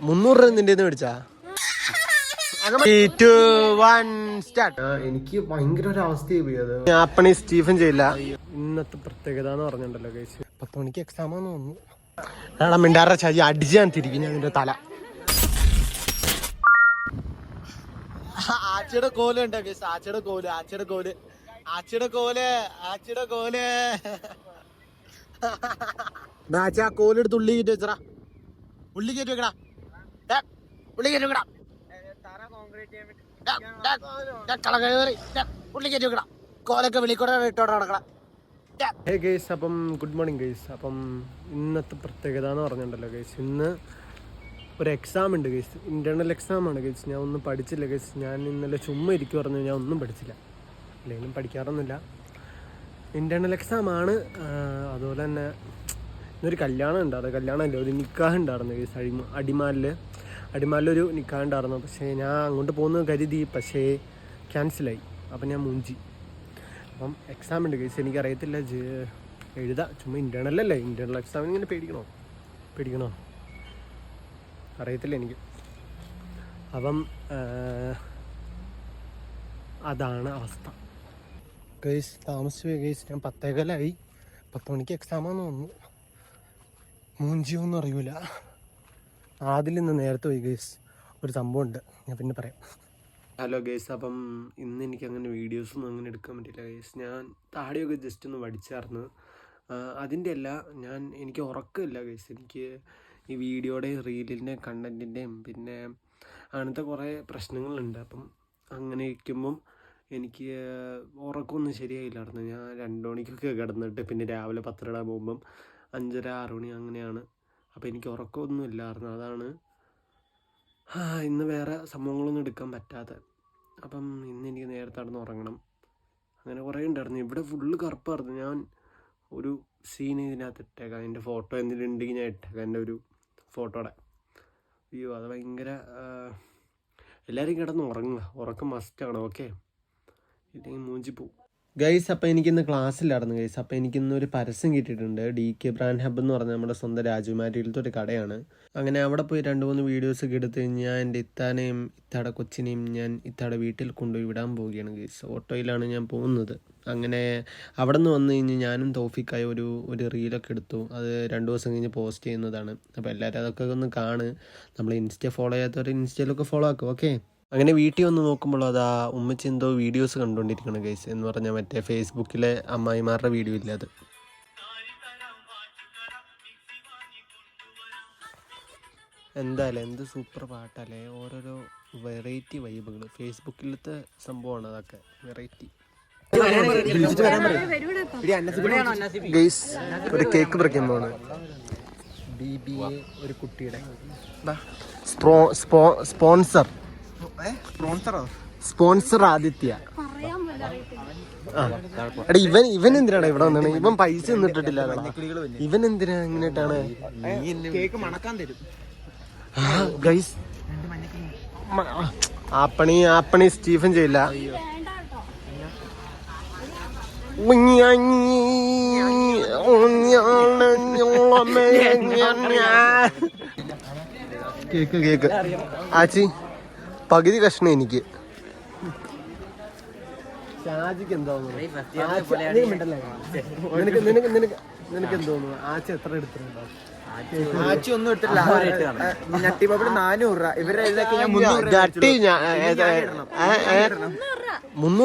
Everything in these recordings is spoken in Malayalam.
300 രൂപ നിന്റെ മേടിച്ചാ? എനിക്ക് ഭയങ്കര ഒരു അവസ്ഥയായി പോയി അത്. അപ്പണി സ്റ്റീഫൻ ചെയ്യില്ല. ഇന്നത്തെ പ്രത്യേകത എന്ന് പറഞ്ഞിട്ടുണ്ടല്ലോ ഗൈസ്, 10 മണിക്ക് എക്സാമാന്ന് തോന്നുന്നു. എടാ മിണ്ടാറ ചാജി അടിച്ചാൻ തിരിക്കും ഞാൻ നിന്റെ തല. ആച്ചയുടെ കോലുണ്ട് ഗൈസ്, ആച്ചയുടെ കോല്, ആച്ചയുടെ കോല്, ആച്ചയുടെ കോല്, ആച്ചയുടെ കോല്. ആച്ച ആ കോലെടുത്ത് ഉള്ളി കയറ്റി വെച്ചടാ, ഉള്ളി കയറ്റി വെക്കടാ, ഉള്ളി കയറ്റി വെക്കടാ, ഉള്ളി കയറ്റി വെക്കടാ, കോലൊക്കെ വെളിക്കൂടെ ഇട്ടോടെ നടക്കടാ. ഹേ ഗൈസ്, അപ്പം ഗുഡ് മോർണിംഗ് ഗൈസ്. അപ്പം ഇന്നത്തെ പ്രത്യേകത എന്ന് പറഞ്ഞിട്ടുണ്ടല്ലോ ഗൈസ്, ഇന്ന് ഒരു എക്സാം ഉണ്ട് ഗൈസ്, ഇന്റേണൽ എക്സാം ആണ് ഗൈസ്. ഞാൻ ഒന്നും പഠിച്ചില്ല ഗൈസ്. ഞാൻ ഇന്നലെ ചുമ്മാ ഇരിക്കും പറഞ്ഞു, ഞാൻ ഒന്നും പഠിച്ചില്ല, അല്ലെങ്കിലും പഠിക്കാറൊന്നുമില്ല. ഇന്റേണൽ എക്സാം ആണ്. അതുപോലെ തന്നെ ഇന്നൊരു കല്യാണം ഉണ്ടായിരുന്നു, കല്യാണമല്ല ഒരു നിക്കാഹ് ഉണ്ടായിരുന്നു ഗൈസ്. അടിമാലിലൊരു നിക്കാഹ് ഉണ്ടായിരുന്നു. പക്ഷേ ഞാൻ അങ്ങോട്ട് പോകുന്നത് കരുതി, പക്ഷേ ക്യാൻസലായി. അപ്പം ഞാൻ മൂഞ്ചി. അപ്പം എക്സാം ഉണ്ട് ഗൈസ്, എനിക്കറിയത്തില്ല എഴുതാം. ചുമ്മാ ഇന്റേണലല്ലേ, ഇന്റേണൽ എക്സാമിന് ഇങ്ങനെ പേടിക്കണോ അറിയത്തില്ല എനിക്ക്. അപ്പം അതാണ് അവസ്ഥ ഗൈസ്. താമസിച്ചു പോയി ഗൈസ്. ഞാൻ 10:15 10 മണിക്ക് എക്സാമാന്ന് തോന്നുന്നു. മൂഞ്ചിയോന്നും അറിയൂല. അതിൽ നിന്ന് നേരത്തെ പോയി ഗൈസ്. ഒരു സംഭവം ഉണ്ട്, ഞാൻ പിന്നെ പറയാം. ഹലോ ഗൈസ്, അപ്പം ഇന്ന് എനിക്ക് അങ്ങനെ വീഡിയോസൊന്നും അങ്ങനെ എടുക്കാൻ പറ്റില്ല ഗൈസ്. ഞാൻ താടിയൊക്കെ ജസ്റ്റ് ഒന്ന് വടിച്ചായിരുന്നു. അതിൻ്റെ അല്ല, എനിക്ക് ഉറക്കമില്ല ഗൈസ്. എനിക്ക് ഈ വീഡിയോയുടെയും റീലിൻ്റെയും കണ്ടൻറ്റിൻ്റെയും പിന്നെ അങ്ങനത്തെ കുറേ പ്രശ്നങ്ങളുണ്ട്. അപ്പം അങ്ങനെ ഇരിക്കുമ്പം എനിക്ക് ഉറക്കമൊന്നും ശരിയായില്ലായിരുന്നു. ഞാൻ 2 മണിക്കൊക്കെ കിടന്നിട്ട് പിന്നെ രാവിലെ 10 ഇടാൻ പോകുമ്പം 5:30 6 മണി അങ്ങനെയാണ്. അപ്പോൾ എനിക്ക് ഉറക്കമൊന്നും ഇല്ലായിരുന്നു. അതാണ് ഇന്ന് വേറെ സംഭവങ്ങളൊന്നും എടുക്കാൻ പറ്റാതെ. അപ്പം ഇന്ന് എനിക്ക് നേരത്തെ നടന്ന് ഉറങ്ങണം. അങ്ങനെ കുറേ ഉണ്ടായിരുന്നു. ഇവിടെ ഫുള്ള് കറുപ്പായിരുന്നു. ഞാൻ ഒരു സീൻ ഇതിനകത്ത് ഇട്ടേക്കാം, എൻ്റെ ഫോട്ടോ എന്തെങ്കിലും ഉണ്ടെങ്കിൽ ഞാൻ ഇട്ടേക്കാം, എൻ്റെ ഒരു ഫോട്ടോയുടെ. അയ്യോ അത് ഭയങ്കര. എല്ലാവരും കിടന്ന് ഉറക്കം മസ്റ്റാണ്. ഓക്കെ, ഇല്ലെങ്കിൽ മൂഞ്ചി പോവും ഗൈസ്. അപ്പം എനിക്കിന്ന് ക്ലാസ്സിലായിരുന്നു ഗൈസ്. അപ്പം എനിക്കിന്നൊരു പരസ്യം കിട്ടിയിട്ടുണ്ട്. DK ബ്രാൻഡ് ഹബ്ബ് എന്ന് പറഞ്ഞാൽ നമ്മുടെ സ്വന്തം രാജകുമാരിയിലത്തെ ഒരു കടയാണ്. അങ്ങനെ അവിടെ പോയി 2-3 വീഡിയോസൊക്കെ എടുത്ത് ഞാൻ എൻ്റെ ഇത്താനെയും ഇത്താടെ കൊച്ചിനെയും ഞാൻ ഇത്താടെ വീട്ടിൽ കൊണ്ടുപോയി വിടാൻ പോവുകയാണ് ഗൈസ്. ഓട്ടോയിലാണ് ഞാൻ പോകുന്നത്. അങ്ങനെ അവിടെ നിന്ന് വന്നു കഴിഞ്ഞ് ഞാനും തോഫിക്കായി ഒരു റീലൊക്കെ എടുത്തു. അത് 2 ദിവസം കഴിഞ്ഞ് പോസ്റ്റ് ചെയ്യുന്നതാണ്. അപ്പോൾ എല്ലാവരും അതൊക്കെ ഒന്ന് കാണ്. നമ്മൾ ഇൻസ്റ്റ ഫോളോ ചെയ്യാത്തവർ ഇൻസ്റ്റയിലൊക്കെ ഫോളോ ആക്കും. ഓക്കെ, അങ്ങനെ വീട്ടിൽ വന്ന് നോക്കുമ്പോൾ അതാ ഉമ്മച്ചി എന്തോ വീഡിയോസ് കണ്ടുകൊണ്ടിരിക്കണം ഗൈസ്. എന്ന് പറഞ്ഞാൽ മറ്റേ ഫേസ്ബുക്കിലെ അമ്മായിമാരുടെ വീഡിയോ ഇല്ല അത്. എന്തായാലും എന്ത് സൂപ്പർ പാട്ടല്ലേ, ഓരോരോ വെറൈറ്റി വൈബുകൾ. ഫേസ്ബുക്കിലത്തെ സംഭവമാണ് അതൊക്കെ, വെറൈറ്റി. ഗൈസ്, ഒരു കേക്ക് പറിക്കാൻ പോവാണ്. BBA ഒരു കുട്ടിയുടെ സ്പോൺസർ ആദിത്യ. എടാ ഇവൻ എന്തിനാണ് ഇവിടെ വന്നത്? ഇവൻ പൈസ ഒന്നും ഇട്ടിട്ടില്ല. ഇവൻ എന്തിനാ ഇങ്ങനെട്ടാണ് ഗൈസ്? ആപ്പണി സ്റ്റീഫൻ ചെയ്യില്ല. കേക്ക് ആച്ചി പകുതി കഷ്ണം എനിക്ക്. ഷാജിക്ക് എന്താ നിനക്ക് എന്തോന്നു? ആച്ചി എത്ര എടുത്തിട്ടുണ്ടോ? ആച്ചി ഒന്നും എടുത്തില്ല. 400 രൂപ. ഇവരുടെ 300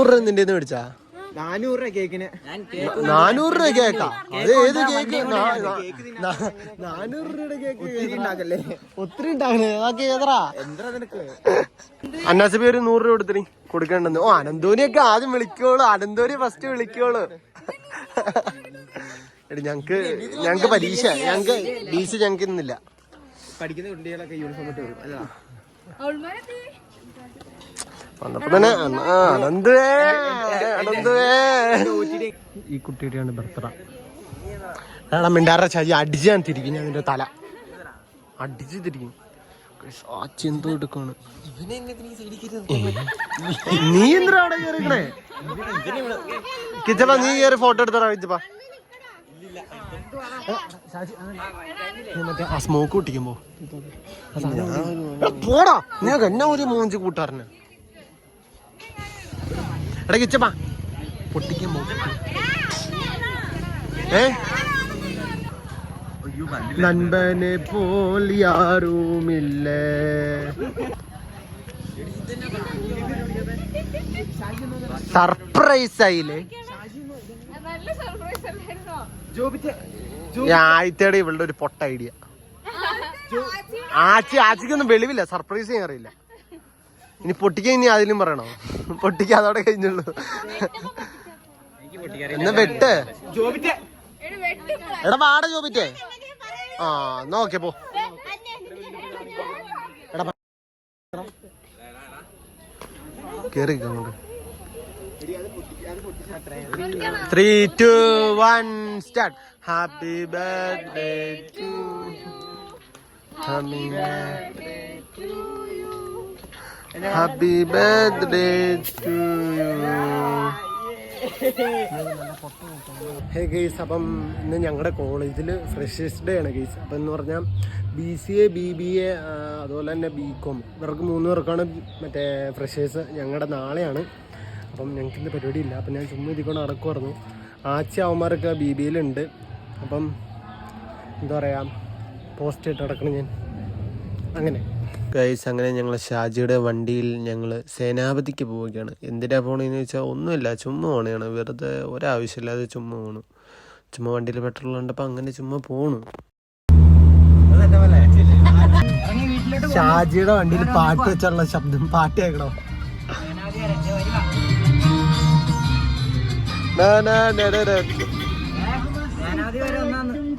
രൂപ നിന്റെ മേടിച്ചാ? 400 രൂപ കേക്കിന്. 400 രൂപ കേക്കാ? അത് ഏത് കേക്ക്? 400 രൂപയുടെ കേക്ക് ഉണ്ടാക്കല്ലേ? ഒത്തിരി ഉണ്ടാക്കണേ. അതൊക്കെ ഏതറാ? അന്നാസബി ഒരു 100 രൂപ കൊടുത്തിനി കൊടുക്കണ്ടെന്ന്. ഓ, അനന്തോനിയൊക്കെ ആദ്യം വിളിക്കോളൂ. അനന്തോനി ഫസ്റ്റ് വിളിക്കോളൂ. എടി ഞങ്ങക്ക് പരീക്ഷ, ഞങ്ങക്ക് ഇന്നില്ല. പഠിക്കുന്ന കുട്ടികളൊക്കെ യൂണിഫോം ഇട്ട് വരും അല്ല? വന്നപ്പോ തന്നെ ഈ കുട്ടിയുടെയാണ് ബർത്ത്ഡേ. എടാ മിണ്ടാറ ചാജി അടിച്ചാൻ തിരിക്കും ഞാൻ നിന്റെ തല. അടിച്ച് തിരിക്കും. എന്തോ എടുക്കാണ്. നീ എന്തിനാ അവിടെ കയറിക്കണേ? കിച്ചപ്പ നീ കയറി ഫോട്ടോ എടുത്തടാ. കിച്ചപ്പ മറ്റേ ആ സ്മോക്ക് പൊട്ടിക്കുമ്പോ പോടാ ഞാൻ എന്നാ ഒരു മൂഞ്ചി കൂട്ടാറിന് എടാ കിച്ചപ്പാ പൊട്ടിക്കുമ്പോ നൻപനെ പോൽ യാരുമില്ലേ സർപ്രൈസ് ആയില്ലേ ആയിത്തേടെ ഇവളുടെ ഒരു പൊട്ട ഐഡിയ ആച്ചിക്കൊന്നും വെളിവില്ല സർപ്രൈസ് ചെയ്യാൻ അറിയില്ല ഇനി പൊട്ടിക്കാൻ ഇനി അതിലും പറയണോ പൊട്ടിക്കാൻ അതോടെ കഴിഞ്ഞുള്ളൂ എന്നാ വെട്ട് എടാ വാട ജോബിറ്റേ ആ നോക്കേ പോ എടാ കേറി അങ്ങോട്ട് 3, 2, 1 start. Happy birthday to you. Happy birthday to you. Happy birthday to you. Hey guys, അപ്പം ഇന്ന് ഞങ്ങളുടെ കോളേജിൽ ഫ്രഷേഴ്സ് ഡേ ആണ് ഗെയ്സ്. അപ്പം എന്ന് പറഞ്ഞാൽ BCA BBA അതുപോലെ തന്നെ BCom ഇവർക്ക് 3 പേർക്കാണ് മറ്റേ ഫ്രഷേഴ്സ്. ഞങ്ങളുടെ നാളെയാണ്. അപ്പം ഞങ്ങൾക്ക് ഇന്ന് പരിപാടിയില്ല. അപ്പം ഞാൻ ചുമ്മാ ഇതിക്കൊണ്ട് നടക്കുമായിരുന്നു. അവന്മാരൊക്കെ BBAയിലുണ്ട്. അപ്പം എന്താ പറയുക, പോസ്റ്റ് ഇട്ട് നടക്കണം ഞാൻ. അങ്ങനെ ഗൈസ്, അങ്ങനെ ഞങ്ങൾ ഷാജിയുടെ വണ്ടിയിൽ ഞങ്ങൾ സേനാപതിക്ക് പോവുകയാണ്. എന്തിനാ പോകണമെന്ന് ചോദിച്ചാൽ ഒന്നുമില്ല, ചുമ്മാ പോകണതാണ്. വെറുതെ ഒരാവശ്യമില്ലാതെ ചുമ്മാ പോകണം. ചുമ്മാ വണ്ടിയിൽ പെട്രോൾ ഉണ്ടപ്പോൾ അങ്ങനെ ചുമ്മാ പോകണം. ഷാജിയുടെ വണ്ടിയിൽ പാട്ട് വെച്ചുള്ള ശബ്ദം, പാട്ട് കേൾക്കണോ?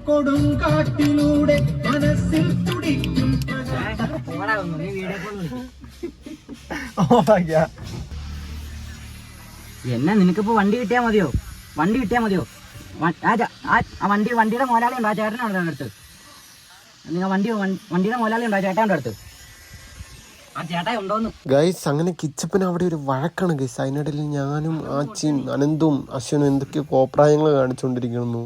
കൊടുങ്കാട്ടിലൂടെ മനസ്സിൽ തുടിക്കും എന്നാ നിനക്കിപ്പോ വണ്ടി കിട്ടിയാ മതിയോ? വണ്ടിയുടെ മോലാളി ഉണ്ടോ? ചേട്ടനുണ്ടോ അടുത്ത്? നിങ്ങൾ വണ്ടിയുടെ മോലാളി ഉണ്ടോ? ചേട്ടൻ്റെ അടുത്ത്? ആ ചേട്ടാ ഉണ്ടോന്ന്. ഗൈസ്, അങ്ങനെ കിച്ചപ്പന് അവിടെ ഒരു വഴക്കാണ് ഗൈസ്. അതിനിടയിൽ ഞാനും ആച്ചിയും അനന്തും അശ്വനും എന്തൊക്കെയോ കോപ്രായങ്ങൾ കാണിച്ചുകൊണ്ടിരിക്കുന്നു.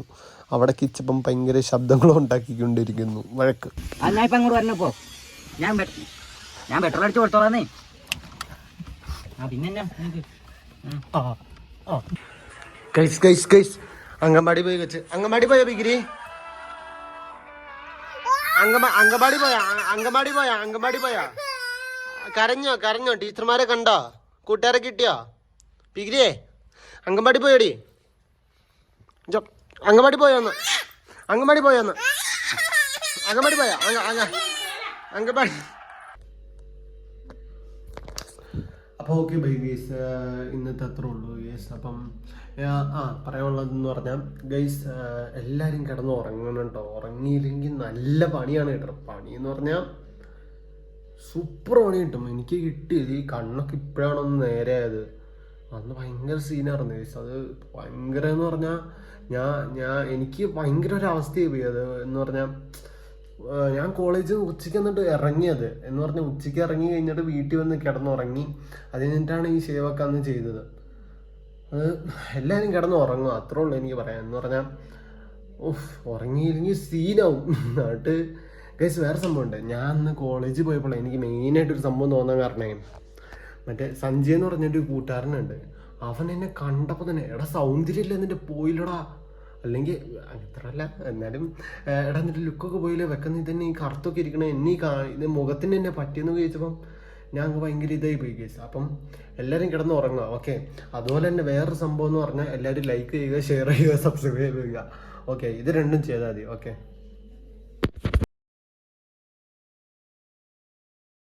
അവിടെ കിച്ചപ്പൻ ഭയങ്കര ശബ്ദങ്ങളും ഉണ്ടാക്കിക്കൊണ്ടിരിക്കുന്നു. വഴക്ക്. ഞാൻ ഇപ്പൊ അങ്ങോട്ട് വരണപ്പോ ഞാൻ പെട്രോൾ അടിച്ച് കൊടുത്തോളാന്നേ. പിന്നെ അങ്കമാടി പോയി വെച്ച് അങ്കമാടി പോയോ ബിഗിരി? അങ്കമാടി പോയാ കരഞ്ഞോ? ടീച്ചർമാരെ കണ്ടോ? കൂട്ടുകാരെ കിട്ടിയോ? ബിഗിരിയെ അങ്കമാടി പോയോടി? അങ്കമാടി പോയോന്ന് അങ്കമാടി പോയാ അങ്കമാടി. അപ്പോൾ ഓക്കെ ബൈ ഗൈസ്, ഇന്നത്തെ അത്രേ ഉള്ളൂ ഗൈസ്. അപ്പം പറയാനുള്ളതെന്ന് പറഞ്ഞാൽ ഗൈസ്, എല്ലാവരും കിടന്ന് ഉറങ്ങണം കേട്ടോ. ഉറങ്ങിയില്ലെങ്കിൽ നല്ല പണിയാണ് കേട്ടോ. പണി എന്ന് പറഞ്ഞാൽ സൂപ്പർ പണി കിട്ടും. എനിക്ക് കിട്ടിയത് ഈ കണ്ണൊക്കെ ഇപ്പോഴാണൊന്ന് നേരെയായത്. അന്ന് ഭയങ്കര സീനായിരുന്നു ഗൈസ്. അത് ഭയങ്കര എന്ന് പറഞ്ഞാൽ എനിക്ക് ഭയങ്കര ഒരു അവസ്ഥയായി പോയി അത്. എന്ന് പറഞ്ഞാൽ ഞാൻ കോളേജ് ഉച്ചയ്ക്ക് എന്നിട്ട് ഇറങ്ങിയത് എന്ന് പറഞ്ഞാൽ ഉച്ചയ്ക്ക് ഇറങ്ങി കഴിഞ്ഞിട്ട് വീട്ടിൽ വന്ന് കിടന്നുറങ്ങി. അത് കഴിഞ്ഞിട്ടാണ് ഈ ഷേവൊക്കെ അന്ന് ചെയ്തത്. അത് എല്ലാവരും കിടന്ന് ഉറങ്ങുക, അത്രേ ഉള്ളൂ എനിക്ക് പറയാം. എന്ന് പറഞ്ഞാൽ ഉറങ്ങിയില്ലെങ്കിൽ സീനാവും. എന്നിട്ട് ഗൈസ് വേറെ സംഭവമുണ്ട്. ഞാൻ അന്ന് കോളേജിൽ പോയപ്പോൾ എനിക്ക് മെയിനായിട്ടൊരു സംഭവം തോന്നാൻ കാരണമേ, മറ്റേ സഞ്ജയ് എന്ന് പറഞ്ഞൊരു കൂട്ടുകാരനുണ്ട്. അവൻ എന്നെ കണ്ടപ്പോൾ തന്നെ എടാ സൗന്ദര്യമില്ല എന്നിട്ട് പോയില്ലടാ, അല്ലെങ്കിൽ അത്രല്ല എന്നാലും എടാ എന്നിട്ട് ലുക്കൊക്കെ പോയില്ലേ, വെക്കുന്ന തന്നെ ഈ കറുത്തൊക്കെ ഇരിക്കണേ, ഇത് മുഖത്തിന് എന്നെ പറ്റിയെന്ന് ചോദിച്ചപ്പം ഞാൻ ഭയങ്കര ഇതായി പോയി കേസ്. അപ്പം എല്ലാവരും കിടന്ന് ഉറങ്ങുക. ഓക്കെ, അതുപോലെ തന്നെ വേറൊരു സംഭവം എന്ന് പറഞ്ഞാൽ എല്ലാവരും ലൈക്ക് ചെയ്യുക, ഷെയർ ചെയ്യുക, സബ്സ്ക്രൈബ് ചെയ്യുക. ഓക്കെ, ഇത് രണ്ടും ചെയ്താൽ മതി. ഓക്കെ.